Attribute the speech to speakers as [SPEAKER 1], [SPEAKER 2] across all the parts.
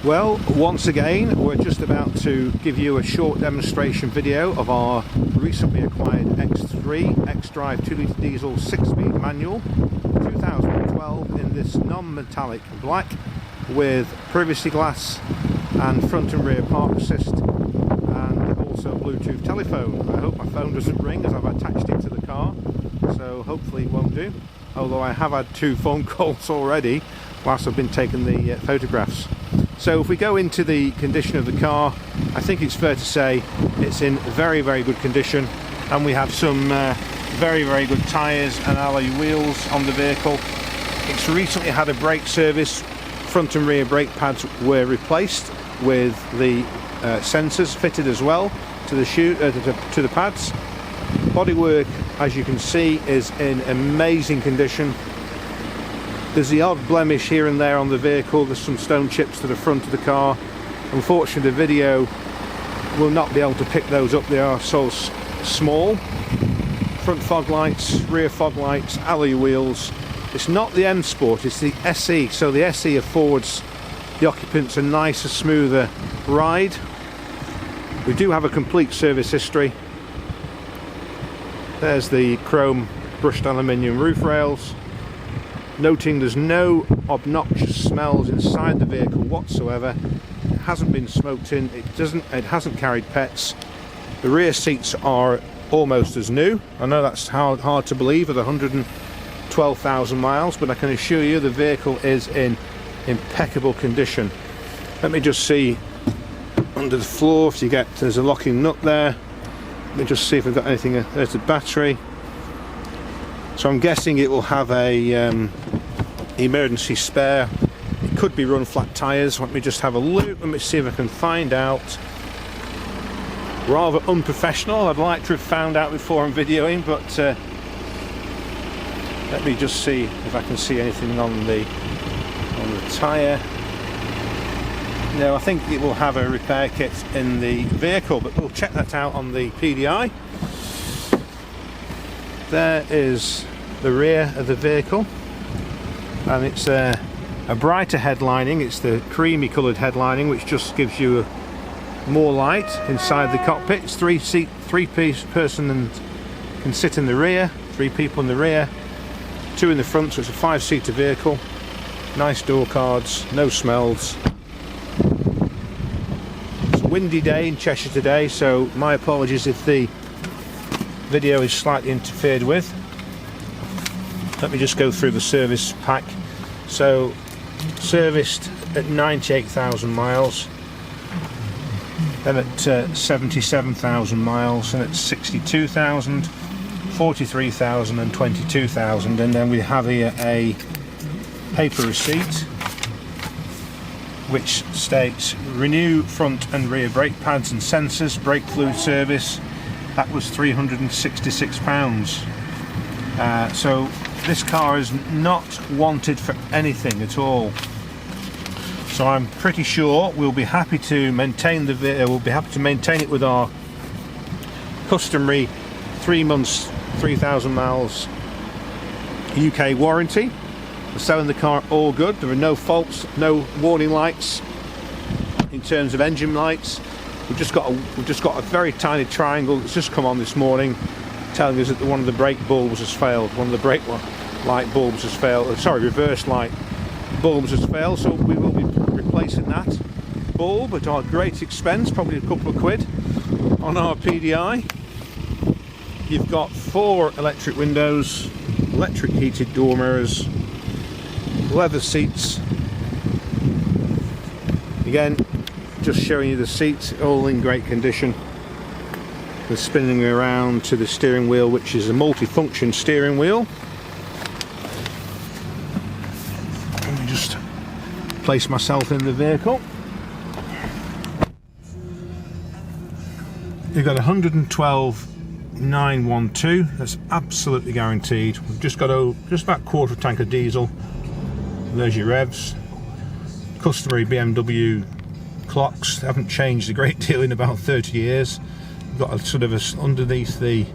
[SPEAKER 1] Well, once again, we're just about to give you a short demonstration video of our recently acquired X3 xDrive 2-litre diesel 6-speed manual 2012 in this non-metallic black with privacy glass and front and rear park assist and also Bluetooth telephone. I hope my phone doesn't ring as I've attached it to the car, so hopefully it won't do, although I have had 2 phone calls already whilst I've been taking the photographs. So if we go into the condition of the car, I think it's fair to say it's in very, very good condition, and we have some very, very good tyres and alloy wheels on the vehicle. It's recently had a brake service. Front and rear brake pads were replaced with the sensors fitted as well to the pads. Bodywork, as you can see, is in amazing condition. There's the odd blemish here and there on the vehicle. There's some stone chips to the front of the car. Unfortunately, the video will not be able to pick those up. They are so small. Front fog lights, rear fog lights, alloy wheels. It's not the M Sport, it's the SE. So the SE affords the occupants a nicer, smoother ride. We do have a complete service history. There's the chrome brushed aluminium roof rails. Noting there's no obnoxious smells inside the vehicle whatsoever. It hasn't been smoked in, it hasn't carried pets. The rear seats are almost as new. I know that's hard to believe at 112,000 miles, but I can assure you the vehicle is in impeccable condition. Let me just see under the floor if there's a locking nut there. Let me just see if I've got anything. There's the battery. So I'm guessing it will have a emergency spare. It could be run flat tyres. Let me just have a look. Let me see if I can find out. Rather unprofessional. I'd like to have found out before I'm videoing, but let me just see if I can see anything on the tyre. No, I think it will have a repair kit in the vehicle, but we'll check that out on the PDI. There is the rear of the vehicle, and it's a brighter headlining. It's the creamy coloured headlining, which just gives you more light inside the cockpit. It's three-piece person and can sit in the rear, 3 people in the rear, 2 in the front, so it's a 5-seater vehicle. Nice door cards, no smells. It's a windy day in Cheshire today, so my apologies if the video is slightly interfered with. Let me just go through the service pack. So serviced at 98,000 miles, then at 77,000 miles, and at 62,000, 43,000 and 22,000, and then we have here a paper receipt which states renew front and rear brake pads and sensors, brake fluid service. That was £366. So this car is not wanted for anything at all. So I'm pretty sure we'll be happy to maintain it with our customary 3 months, 3,000 miles UK warranty. We're selling the car all good. There are no faults, no warning lights in terms of engine lights. We've just got a very tiny triangle that's just come on this morning telling us that one of the brake bulbs has failed. One of the brake light bulbs has failed. Sorry, reverse light bulbs has failed, so we will be replacing that bulb at our great expense, probably a couple of quid on our PDI. You've got 4 electric windows, electric heated door mirrors, leather seats. Again, just showing you the seats, all in great condition. We're spinning around to the steering wheel, which is a multi-function steering wheel. Let me just place myself in the vehicle. You've got 112,912. That's absolutely guaranteed. We've just got just about a quarter tank of diesel. There's your revs. Customary BMW clocks. They haven't changed a great deal in about 30 years. You've got a sort of underneath the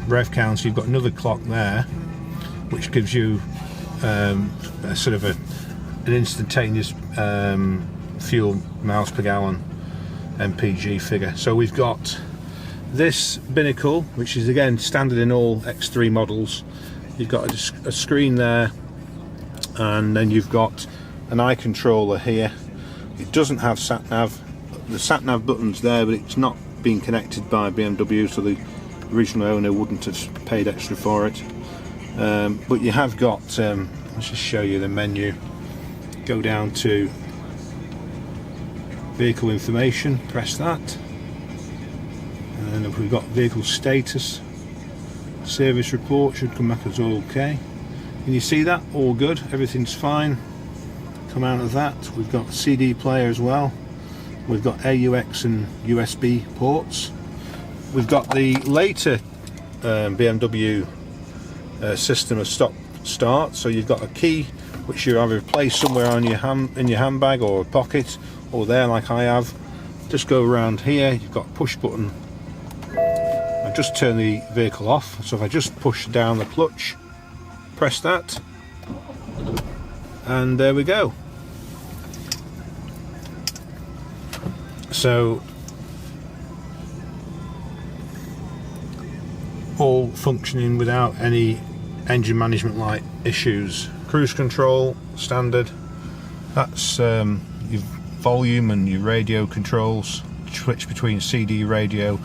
[SPEAKER 1] rev counter, you've got another clock there, which gives you a sort of an instantaneous fuel miles per gallon MPG figure. So we've got this binnacle, which is again standard in all X3 models. You've got a screen there, and then you've got an eye controller here. It doesn't have sat nav. The sat nav button's there, but it's not been connected by BMW, so the original owner wouldn't have paid extra for it. But you have got, let's just show you the menu. Go down to vehicle information, press that, and then we've got vehicle status. Service report should come back as all okay. Can you see that? All good, everything's fine. Come out of that. We've got a CD player as well. We've got AUX and USB ports. We've got the later BMW system of stop start. So you've got a key which you either place somewhere on your in your handbag or a pocket, or there like I have. Just go around here. You've got a push button. I just turn the vehicle off. So if I just push down the clutch, press that, and there we go. So all functioning without any engine management light issues. Cruise control standard. That's your volume and your radio controls. Switch between CD radio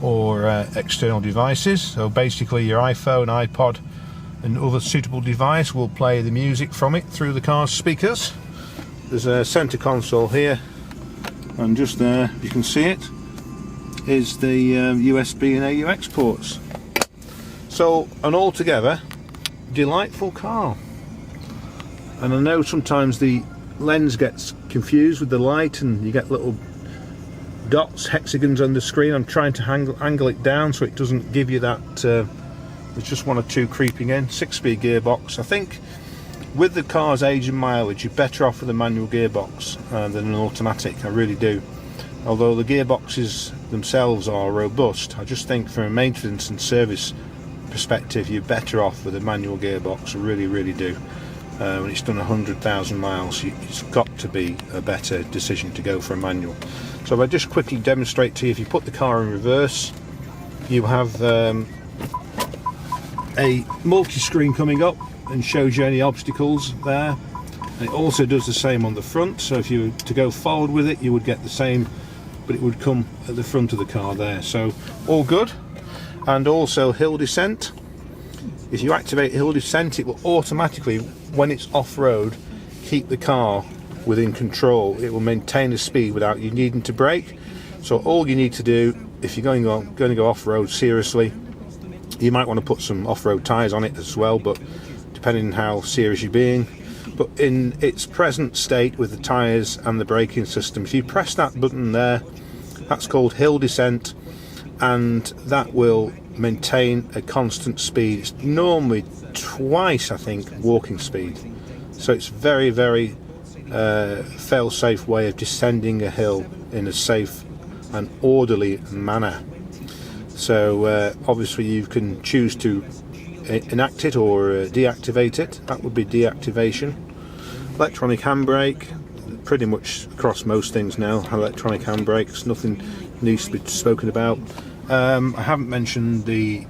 [SPEAKER 1] or external devices. So basically your iPhone, iPod and other suitable device will play the music from it through the car's speakers. There's a center console here, and just there, you can see it, is the USB and AUX ports. So an altogether delightful car. And I know sometimes the lens gets confused with the light and you get little dots, hexagons on the screen. I'm trying to angle it down so it doesn't give you that, there's just one or two creeping in. 6-speed gearbox. I think with the car's age and mileage, you're better off with a manual gearbox than an automatic. I really do. Although the gearboxes themselves are robust, I just think from a maintenance and service perspective, you're better off with a manual gearbox. I really, really do. When it's done 100,000 miles, it's got to be a better decision to go for a manual. So if I just quickly demonstrate to you, if you put the car in reverse, you have a multi-screen coming up and shows you any obstacles there. And it also does the same on the front, so if you were to go forward with it, you would get the same, but it would come at the front of the car there. So all good. And also hill descent. If you activate hill descent, it will automatically, when it's off-road, keep the car within control. It will maintain the speed without you needing to brake. So all you need to do, if you're going to go off-road seriously, you might want to put some off-road tyres on it as well, but depending on how serious you're being. But in its present state with the tyres and the braking system, if you press that button there, that's called hill descent, and that will maintain a constant speed. It's normally twice, I think, walking speed. So it's very, very fail-safe way of descending a hill in a safe and orderly manner. So obviously you can choose to enact it or deactivate it. That would be deactivation. Electronic handbrake, pretty much across most things now, electronic handbrakes, nothing needs to be spoken about. I haven't mentioned the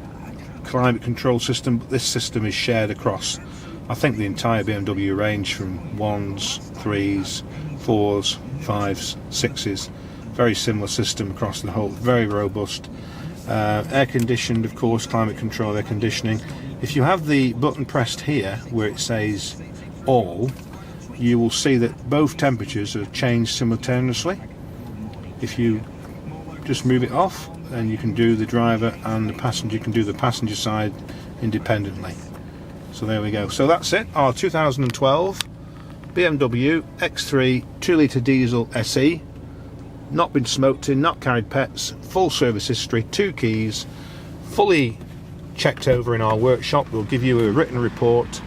[SPEAKER 1] climate control system, but this system is shared across, I think, the entire BMW range, from 1s, 3s, 4s, 5s, 6s. Very similar system across the whole, very robust. Air conditioned, of course, climate control, air conditioning. If you have the button pressed here where it says all, you will see that both temperatures are changed simultaneously. If you just move it off, then you can do the driver, and the passenger can do the passenger side independently. So there we go. So that's it, our 2012 BMW X3 2-litre diesel SE. Not been smoked in, not carried pets, full service history, 2 keys, fully checked over in our workshop. We'll give you a written report.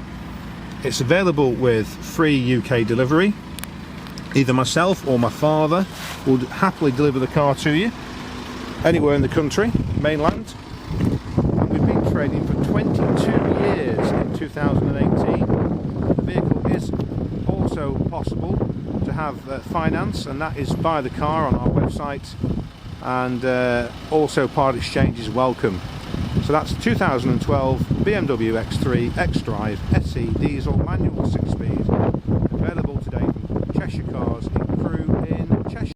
[SPEAKER 1] It's available with free UK delivery. Either myself or my father will happily deliver the car to you anywhere in the country, mainland. And we've been trading for 22 years in 2018. The vehicle is also possible to have finance, and that is buy the car on our website, and also part exchange is welcome. So that's 2012 BMW X3 xDrive SE diesel manual 6-speed.